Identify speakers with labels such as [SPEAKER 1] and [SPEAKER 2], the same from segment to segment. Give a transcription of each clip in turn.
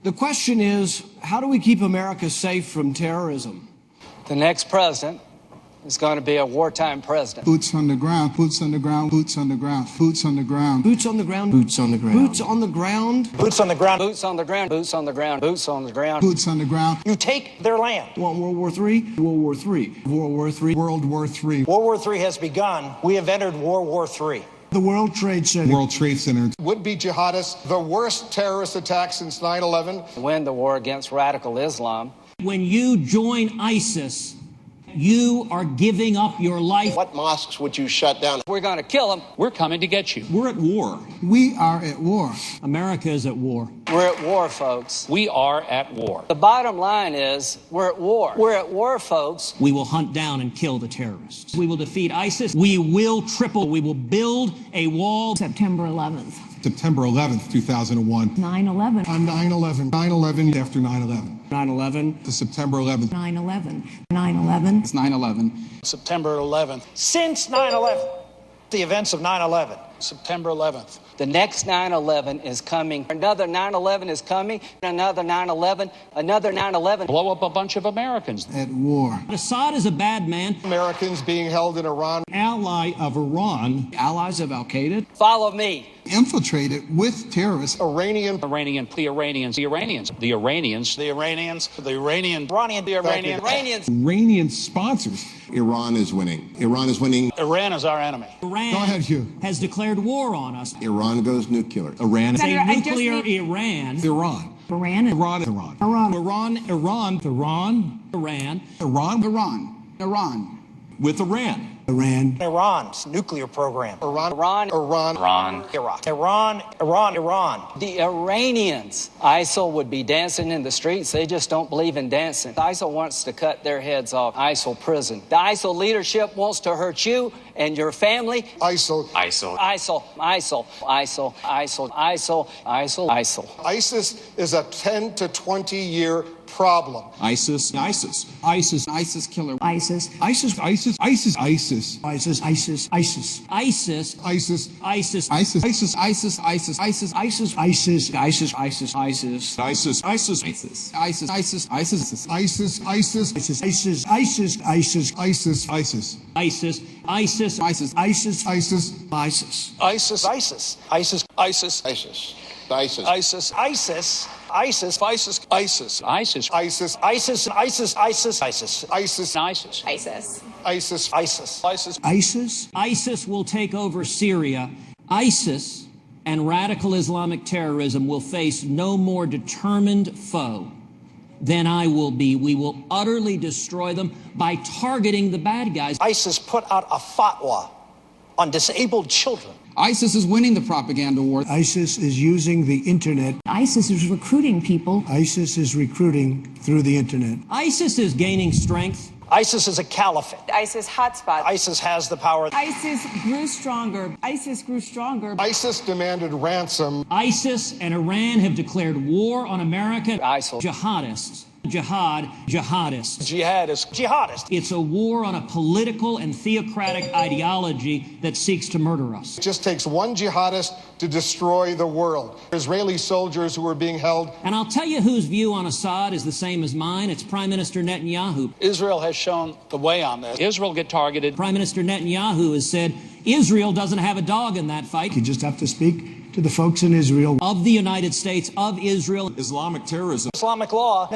[SPEAKER 1] The question is, how do we keep America safe from terrorism?
[SPEAKER 2] The next president is going to be a wartime president.
[SPEAKER 3] Boots on the ground, boots on the ground, boots on the ground, boots on the ground.
[SPEAKER 1] Boots on the ground, boots on the ground. Boots on the ground.
[SPEAKER 2] Boots on the ground, boots on the ground, boots on the ground, boots on the ground.
[SPEAKER 3] Boots on the ground.
[SPEAKER 4] You take their land.
[SPEAKER 1] Want World War III? World War III. World War III.
[SPEAKER 3] World War III.
[SPEAKER 4] World War III has begun. We have entered World War III.
[SPEAKER 3] The World Trade Center.
[SPEAKER 5] World Trade Center.
[SPEAKER 6] Would-be jihadists, the worst terrorist attack since 9/11.
[SPEAKER 2] Win the war against radical Islam.
[SPEAKER 7] When you join ISIS, you are giving up your life.
[SPEAKER 8] What mosques would you shut down?
[SPEAKER 2] We're going to kill them.
[SPEAKER 9] We're coming to get you.
[SPEAKER 5] We're at war.
[SPEAKER 3] We are at war.
[SPEAKER 7] America is at war.
[SPEAKER 2] We're at war, folks.
[SPEAKER 9] We are at war.
[SPEAKER 2] The bottom line is, we're at war. We're at war, folks.
[SPEAKER 7] We will hunt down and kill the terrorists. We will defeat ISIS. We will we will build a wall.
[SPEAKER 10] September 11th.
[SPEAKER 5] September 11th, 2001.
[SPEAKER 10] 9/11.
[SPEAKER 3] On 9/11.
[SPEAKER 5] 9/11 after 9/11.
[SPEAKER 1] 9/11.
[SPEAKER 5] To September 11th.
[SPEAKER 10] 9/11. 9/11.
[SPEAKER 5] It's 9/11.
[SPEAKER 4] September 11th. Since 9/11. The events of 9/11. September 11th.
[SPEAKER 2] The next 9/11 is coming. Another 9/11 is coming. Another 9/11. Another 9/11.
[SPEAKER 9] Blow up a bunch of Americans.
[SPEAKER 3] At war.
[SPEAKER 7] Assad is a bad man.
[SPEAKER 6] Americans being held in Iran.
[SPEAKER 7] Ally of Iran.
[SPEAKER 1] Allies of
[SPEAKER 2] Follow me.
[SPEAKER 1] Al-Qaeda.
[SPEAKER 2] The
[SPEAKER 3] Infiltrated with terrorists.
[SPEAKER 9] The Iranians. The Iranians. The Iranians.
[SPEAKER 4] The Iranian.
[SPEAKER 5] Iranian sponsors.
[SPEAKER 8] Iran is winning. Iran is winning.
[SPEAKER 4] Iran is our enemy.
[SPEAKER 7] Iran
[SPEAKER 3] Go ahead, Hugh.
[SPEAKER 7] has declared war on us.
[SPEAKER 8] Iran goes nuclear.
[SPEAKER 5] Iran.
[SPEAKER 7] Say
[SPEAKER 10] Senator,
[SPEAKER 7] nuclear Iran.
[SPEAKER 5] Iran.
[SPEAKER 10] Iran.
[SPEAKER 5] Iran. Iran.
[SPEAKER 7] Iran. Iran. Iran. Iran.
[SPEAKER 5] Iran. Iran. With Iran.
[SPEAKER 3] Iran.
[SPEAKER 4] Iran's nuclear program.
[SPEAKER 2] Iran.
[SPEAKER 4] Iraq. Iran.
[SPEAKER 2] The Iranians. ISIL would be dancing in the streets. They just don't believe in dancing. ISIL wants to cut their heads off. ISIL prison. The ISIL leadership wants to hurt you and your family.
[SPEAKER 6] ISIL. ISIS is a 10 to 20 year problem.
[SPEAKER 5] ISIS.
[SPEAKER 3] killer. ISIS.
[SPEAKER 5] ISIS.
[SPEAKER 7] ISIS will take over Syria. ISIS and radical Islamic terrorism will face no more determined foe than I will be. We will utterly destroy them by targeting the bad guys.
[SPEAKER 4] ISIS put out a fatwa on disabled children.
[SPEAKER 5] ISIS is winning the propaganda war.
[SPEAKER 3] ISIS is using the internet.
[SPEAKER 10] ISIS is recruiting people.
[SPEAKER 3] ISIS is recruiting through the internet.
[SPEAKER 7] ISIS is gaining strength.
[SPEAKER 4] ISIS is a caliphate.
[SPEAKER 11] ISIS hotspot.
[SPEAKER 4] ISIS has the power.
[SPEAKER 11] ISIS grew stronger. ISIS grew stronger.
[SPEAKER 6] ISIS demanded ransom.
[SPEAKER 7] ISIS and Iran have declared war on America.
[SPEAKER 2] ISIL.
[SPEAKER 7] Jihadists. Jihadists.
[SPEAKER 4] Jihadist.
[SPEAKER 7] It's a war on a political and theocratic ideology that seeks to murder us.
[SPEAKER 6] It just takes one jihadist to destroy the world. Israeli soldiers who are being held.
[SPEAKER 7] And I'll tell you whose view on Assad is the same as mine. It's Prime Minister Netanyahu.
[SPEAKER 4] Israel has shown the way on this.
[SPEAKER 9] Israel get targeted.
[SPEAKER 7] Prime Minister Netanyahu has said Israel doesn't have a dog in that fight.
[SPEAKER 3] You just have to speak to the folks in Israel.
[SPEAKER 7] Of the United States, of Israel.
[SPEAKER 5] Islamic terrorism.
[SPEAKER 4] Islamic law.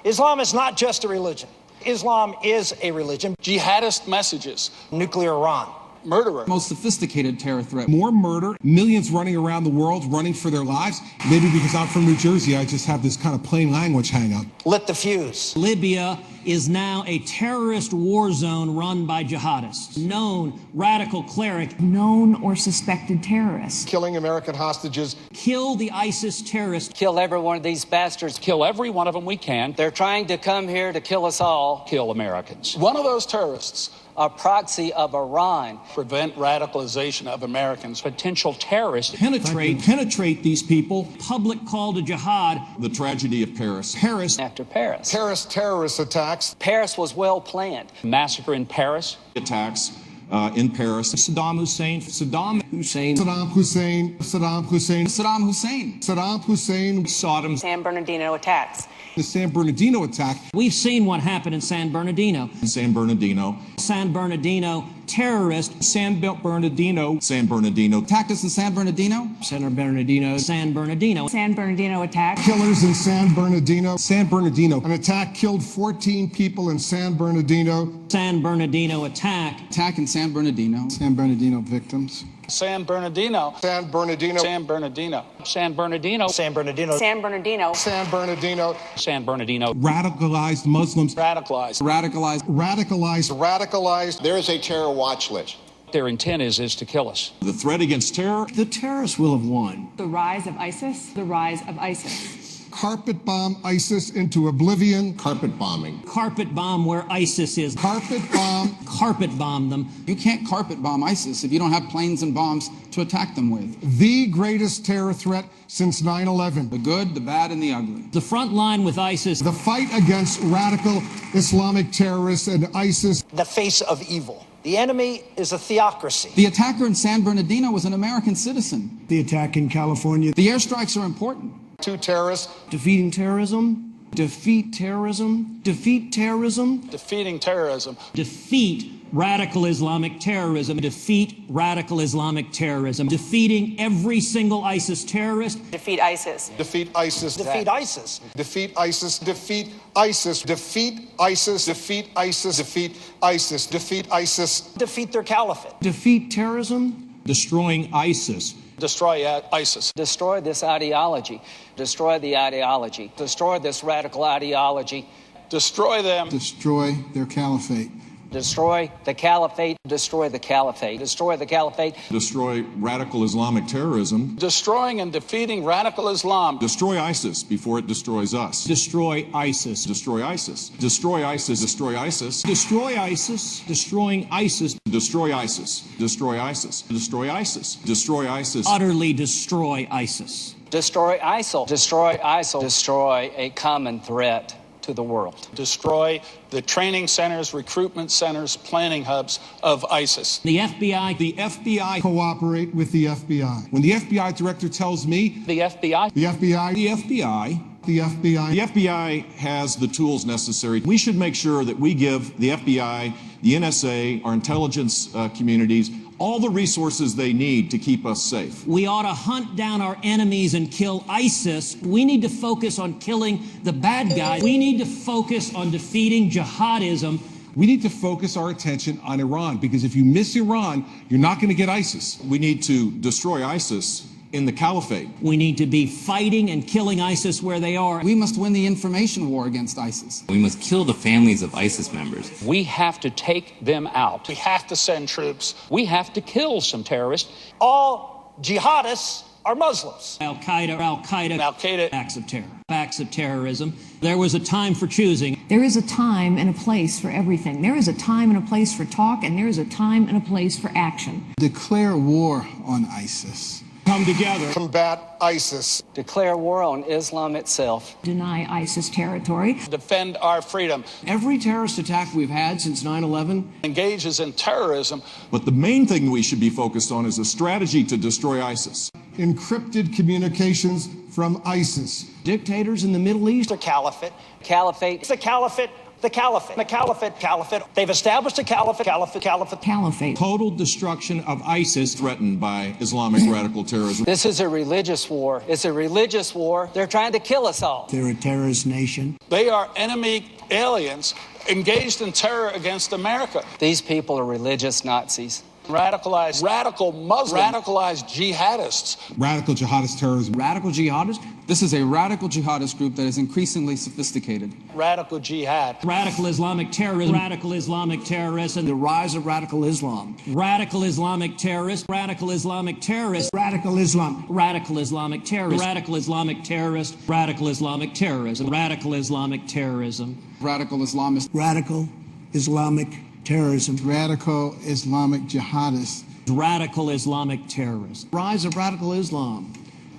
[SPEAKER 4] Islam is not just a religion. Islam is a religion. Jihadist messages. Nuclear Iran. Murderer.
[SPEAKER 5] Most sophisticated terror threat. More murder. Millions running around the world, running for their lives. Maybe because I'm from New Jersey, I just have this kind of plain language hang up.
[SPEAKER 4] Lit the fuse.
[SPEAKER 7] Libya is now a terrorist war zone run by jihadists. Known radical cleric.
[SPEAKER 10] Known or suspected terrorists.
[SPEAKER 6] Killing American hostages.
[SPEAKER 7] Kill the ISIS terrorists.
[SPEAKER 2] Kill every one of these bastards.
[SPEAKER 9] Kill every one of them we can.
[SPEAKER 2] They're trying to come here to kill us all.
[SPEAKER 9] Kill Americans.
[SPEAKER 4] One of those terrorists.
[SPEAKER 2] A proxy of Iran.
[SPEAKER 4] Prevent radicalization of Americans.
[SPEAKER 9] Potential terrorists.
[SPEAKER 7] Penetrate these people. Public call to jihad.
[SPEAKER 5] The tragedy of Paris.
[SPEAKER 2] After Paris.
[SPEAKER 6] Paris terrorist attacks.
[SPEAKER 2] Paris was well planned.
[SPEAKER 9] Massacre in Paris.
[SPEAKER 5] Attacks in Paris.
[SPEAKER 1] Saddam Hussein. Saddam Hussein.
[SPEAKER 3] Saddam Hussein. Saddam Hussein.
[SPEAKER 1] Saddam Hussein.
[SPEAKER 3] Saddam Hussein.
[SPEAKER 1] Sodom.
[SPEAKER 11] San Bernardino attacks.
[SPEAKER 5] The San Bernardino attack.
[SPEAKER 7] We've seen what happened in San Bernardino.
[SPEAKER 5] San Bernardino.
[SPEAKER 7] San Bernardino terrorists.
[SPEAKER 1] San Bernardino.
[SPEAKER 5] San Bernardino.
[SPEAKER 1] Attacked us in San Bernardino. San Bernardino.
[SPEAKER 7] San Bernardino.
[SPEAKER 10] San Bernardino attack.
[SPEAKER 3] Killers in San Bernardino.
[SPEAKER 5] San Bernardino.
[SPEAKER 3] An attack killed 14 people in San Bernardino.
[SPEAKER 7] San Bernardino attack.
[SPEAKER 1] Attack in San Bernardino.
[SPEAKER 3] San Bernardino victims.
[SPEAKER 4] San Bernardino.
[SPEAKER 6] San Bernardino.
[SPEAKER 4] San Bernardino.
[SPEAKER 9] San Bernardino.
[SPEAKER 4] San Bernardino.
[SPEAKER 11] San Bernardino.
[SPEAKER 6] San Bernardino.
[SPEAKER 9] San Bernardino.
[SPEAKER 5] Radicalized Muslims.
[SPEAKER 4] Radicalized.
[SPEAKER 1] Radicalized.
[SPEAKER 3] Radicalized.
[SPEAKER 6] Radicalized.
[SPEAKER 8] There is a terror watch list.
[SPEAKER 9] Their intent is to kill us.
[SPEAKER 5] The threat against terror.
[SPEAKER 1] The terrorists will have won.
[SPEAKER 11] The rise of ISIS. The rise of ISIS.
[SPEAKER 3] Carpet bomb ISIS into oblivion.
[SPEAKER 8] Carpet bombing.
[SPEAKER 7] Carpet bomb where ISIS is.
[SPEAKER 3] Carpet bomb.
[SPEAKER 7] Carpet bomb them.
[SPEAKER 1] You can't carpet bomb ISIS if you don't have planes and bombs to attack them with.
[SPEAKER 3] The greatest terror threat since 9/11.
[SPEAKER 1] The good, the bad, and the ugly.
[SPEAKER 7] The front line with ISIS.
[SPEAKER 3] The fight against radical Islamic terrorists and ISIS.
[SPEAKER 4] The face of evil. The enemy is a theocracy.
[SPEAKER 1] The attacker in San Bernardino was an American citizen.
[SPEAKER 3] The attack in California.
[SPEAKER 1] The airstrikes are important.
[SPEAKER 6] 2 terrorists.
[SPEAKER 1] Defeating terrorism. Defeat terrorism. Defeat terrorism.
[SPEAKER 4] Defeating terrorism.
[SPEAKER 7] Defeat radical Islamic terrorism. Defeat radical Islamic terrorism. Defeating every single ISIS terrorist.
[SPEAKER 11] Defeat ISIS.
[SPEAKER 6] Defeat ISIS.
[SPEAKER 4] Defeat ISIS.
[SPEAKER 6] Defeat ISIS. Defeat ISIS. Defeat ISIS. Defeat ISIS. Defeat ISIS. Defeat ISIS.
[SPEAKER 4] Defeat their caliphate.
[SPEAKER 1] Defeat terrorism.
[SPEAKER 5] Destroying ISIS.
[SPEAKER 4] Destroy ISIS.
[SPEAKER 2] Destroy this ideology. Destroy the ideology. Destroy this radical ideology.
[SPEAKER 4] Destroy them.
[SPEAKER 3] Destroy their caliphate.
[SPEAKER 2] Destroy the caliphate. Destroy the caliphate. Destroy the caliphate.
[SPEAKER 5] Destroy radical Islamic terrorism.
[SPEAKER 4] Destroying and defeating radical Islam.
[SPEAKER 5] Destroy ISIS before it destroys us.
[SPEAKER 7] Destroy ISIS.
[SPEAKER 5] Destroy ISIS. Destroy ISIS. Destroy ISIS.
[SPEAKER 7] Destroy ISIS. Destroying ISIS.
[SPEAKER 5] Destroy ISIS. Destroy ISIS. Destroy ISIS. Destroy ISIS.
[SPEAKER 7] Utterly destroy ISIS.
[SPEAKER 2] Destroy ISIL. Destroy ISIL. Destroy a common threat to the world.
[SPEAKER 4] Destroy the training centers, recruitment centers, planning hubs of ISIS.
[SPEAKER 7] The FBI.
[SPEAKER 5] The FBI.
[SPEAKER 3] Cooperate with the FBI.
[SPEAKER 5] When the FBI director tells me,
[SPEAKER 9] The FBI.
[SPEAKER 3] The FBI.
[SPEAKER 5] the FBI,
[SPEAKER 3] The FBI.
[SPEAKER 5] the FBI has the tools necessary. We should make sure that we give the FBI, the NSA, our intelligence communities, all the resources they need to keep us safe.
[SPEAKER 7] We ought to hunt down our enemies and kill ISIS. We need to focus on killing the bad guys. We need to focus on defeating jihadism.
[SPEAKER 5] We need to focus our attention on Iran, because if you miss Iran, you're not going to get ISIS. We need to destroy ISIS in the caliphate.
[SPEAKER 7] We need to be fighting and killing ISIS where they are.
[SPEAKER 1] We must win the information war against ISIS.
[SPEAKER 12] We must kill the families of ISIS members.
[SPEAKER 9] We have to take them out.
[SPEAKER 4] We have to send troops.
[SPEAKER 9] We have to kill some terrorists.
[SPEAKER 4] All jihadists are Muslims.
[SPEAKER 7] Al-Qaeda,
[SPEAKER 4] Al-Qaeda.
[SPEAKER 7] acts of terror, acts of terrorism. There was a time for choosing.
[SPEAKER 10] There is a time and a place for everything. There is a time and a place for talk, and there is a time and a place for action.
[SPEAKER 3] Declare war on ISIS.
[SPEAKER 5] Come together.
[SPEAKER 6] Combat ISIS.
[SPEAKER 2] Declare war on Islam itself.
[SPEAKER 10] Deny ISIS territory.
[SPEAKER 4] Defend our freedom.
[SPEAKER 1] Every terrorist attack we've had since 9/11
[SPEAKER 4] Engages in terrorism.
[SPEAKER 5] But the main thing we should be focused on is a strategy to destroy ISIS.
[SPEAKER 3] Encrypted communications from ISIS.
[SPEAKER 1] dictators in the Middle East.
[SPEAKER 4] The caliphate.
[SPEAKER 2] Caliphate.
[SPEAKER 4] The caliphate. The caliphate. The caliphate. Caliphate. They've established a caliphate.
[SPEAKER 10] Caliphate.
[SPEAKER 5] Total destruction of ISIS threatened by Islamic radical terrorism.
[SPEAKER 2] This is a religious war. It's a religious war. They're trying to kill us all.
[SPEAKER 3] They're a terrorist nation.
[SPEAKER 4] They are enemy aliens engaged in terror against America.
[SPEAKER 2] These people are religious Nazis.
[SPEAKER 4] Radicalized, radical Muslims, radicalized jihadists.
[SPEAKER 5] Radical jihadist terrorism.
[SPEAKER 1] Radical jihadists? This is a radical jihadist group that is increasingly sophisticated.
[SPEAKER 4] Radical jihad.
[SPEAKER 7] Radical Islamic terrorism. Radical Islamic terrorism.
[SPEAKER 1] The rise of radical Islam.
[SPEAKER 7] Radical Islamic terrorists. Radical Islamic terrorists.
[SPEAKER 3] Radical Islam.
[SPEAKER 7] Radical Islamic terrorists. Radical Islamic terrorists. Radical Islamic terrorism. Radical Islamic terrorism.
[SPEAKER 1] Radical Islamist.
[SPEAKER 3] Radical Islamic terrorism. Radical Islamic jihadists.
[SPEAKER 7] Radical Islamic terrorism.
[SPEAKER 1] Rise of radical Islam.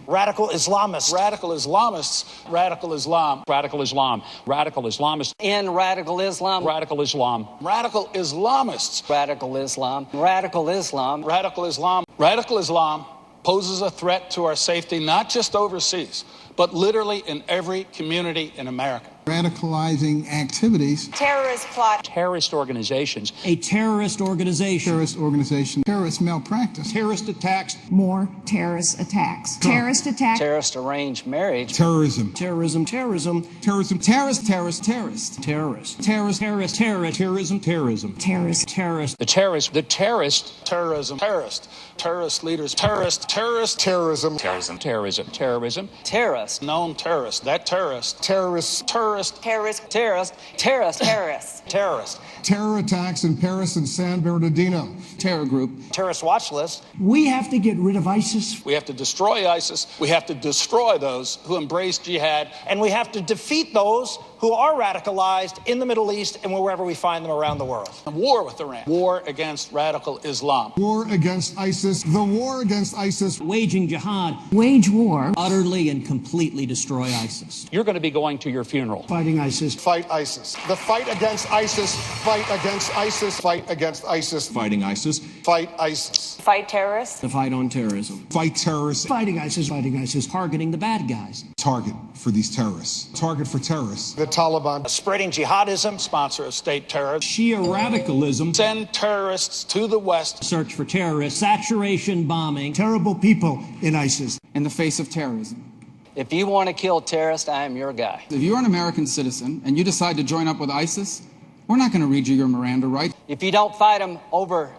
[SPEAKER 4] Radical Islamists.
[SPEAKER 9] Radical Islamists. Radical Islam. Radical Islam. Radical Islamists.
[SPEAKER 2] In radical Islam.
[SPEAKER 9] Radical Islam.
[SPEAKER 4] Radical Islamists.
[SPEAKER 2] Radical Islam. Radical Islam.
[SPEAKER 4] Radical Islam. Radical Islam poses a threat to our safety, not just overseas, but literally in every community in America.
[SPEAKER 3] Radicalizing activities.
[SPEAKER 11] Terrorist plot.
[SPEAKER 9] Terrorist organizations.
[SPEAKER 7] A terrorist organization.
[SPEAKER 3] Terrorist organization. Terrorist malpractice.
[SPEAKER 5] Terrorist attacks.
[SPEAKER 10] More terrorist attacks. Terrorist attack.
[SPEAKER 2] Terrorist arranged marriage.
[SPEAKER 3] Terrorism.
[SPEAKER 7] Terrorism. Terrorism.
[SPEAKER 3] Terrorism.
[SPEAKER 1] Terrorist, terrorist, terrorist.
[SPEAKER 7] Terrorist.
[SPEAKER 1] Terrorist,
[SPEAKER 7] Terrorist. Terrorist.
[SPEAKER 5] Terrorism. Terrorism.
[SPEAKER 10] Terrorist.
[SPEAKER 7] Terrorist.
[SPEAKER 9] The terrorist. The terrorist.
[SPEAKER 4] Terrorism. Terrorist. Terrorist leaders. Terrorist. Terrorist.
[SPEAKER 6] Terrorism.
[SPEAKER 9] Terrorism. Terrorism. Terrorism.
[SPEAKER 2] Terrorist.
[SPEAKER 4] Known terrorist. That terrorist.
[SPEAKER 6] Terrorists.
[SPEAKER 4] Terrorist.
[SPEAKER 11] Terrorist.
[SPEAKER 2] Terrorist.
[SPEAKER 11] Terrorist. Terrorist.
[SPEAKER 4] Terrorist.
[SPEAKER 3] Terror attacks in Paris and San Bernardino.
[SPEAKER 1] Terror group.
[SPEAKER 4] Terrorist watch list.
[SPEAKER 7] We have to get rid of ISIS.
[SPEAKER 4] We have to destroy ISIS. We have to destroy those who embrace jihad. And we have to defeat those who are radicalized in the Middle East and wherever we find them around the world. War with Iran. War against radical Islam.
[SPEAKER 3] War against ISIS. The war against ISIS.
[SPEAKER 7] Waging jihad.
[SPEAKER 10] Wage war.
[SPEAKER 7] Utterly and completely destroy ISIS.
[SPEAKER 9] You're going to be going to your funeral.
[SPEAKER 7] Fighting ISIS.
[SPEAKER 6] Fight ISIS. The fight against ISIS. Fight against ISIS. Fight against ISIS.
[SPEAKER 5] Fighting ISIS.
[SPEAKER 6] Fight ISIS.
[SPEAKER 11] Fight terrorists.
[SPEAKER 7] The fight on terrorism.
[SPEAKER 3] Fight terrorists.
[SPEAKER 7] Fighting ISIS. Fighting ISIS. Targeting the bad guys.
[SPEAKER 3] Target for these terrorists. Target for terrorists.
[SPEAKER 6] The Taliban.
[SPEAKER 4] Spreading jihadism. Sponsor of state terror.
[SPEAKER 7] Shia radicalism.
[SPEAKER 4] Send terrorists to the West.
[SPEAKER 7] Search for terrorists. Saturation bombing.
[SPEAKER 3] Terrible people in ISIS.
[SPEAKER 1] In the face of terrorism.
[SPEAKER 2] If you want to kill terrorists, I am your guy.
[SPEAKER 1] If you're an American citizen and you decide to join up with ISIS, we're not going to read you your Miranda rights.
[SPEAKER 2] If you don't fight them over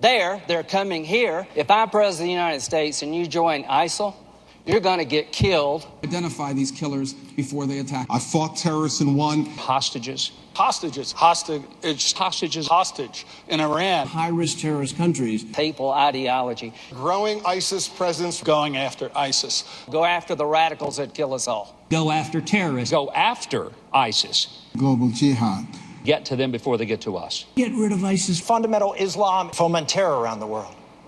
[SPEAKER 2] there, they're coming here. If I'm president of the United States and you join ISIL, you're going to get killed.
[SPEAKER 1] Identify these killers before they attack.
[SPEAKER 3] I fought terrorists and won.
[SPEAKER 9] Hostages.
[SPEAKER 4] Hostages. Hostages. Hostage in Iran.
[SPEAKER 7] High-risk terrorist countries.
[SPEAKER 2] Hateful ideology.
[SPEAKER 6] Growing ISIS presence.
[SPEAKER 4] Going after ISIS.
[SPEAKER 2] Go after the radicals that kill us all.
[SPEAKER 7] Go after terrorists.
[SPEAKER 9] Go after ISIS.
[SPEAKER 3] Global jihad.
[SPEAKER 9] Get to them before they get to us.
[SPEAKER 7] Get rid of ISIS.
[SPEAKER 4] Fundamental Islam foment terror around the world.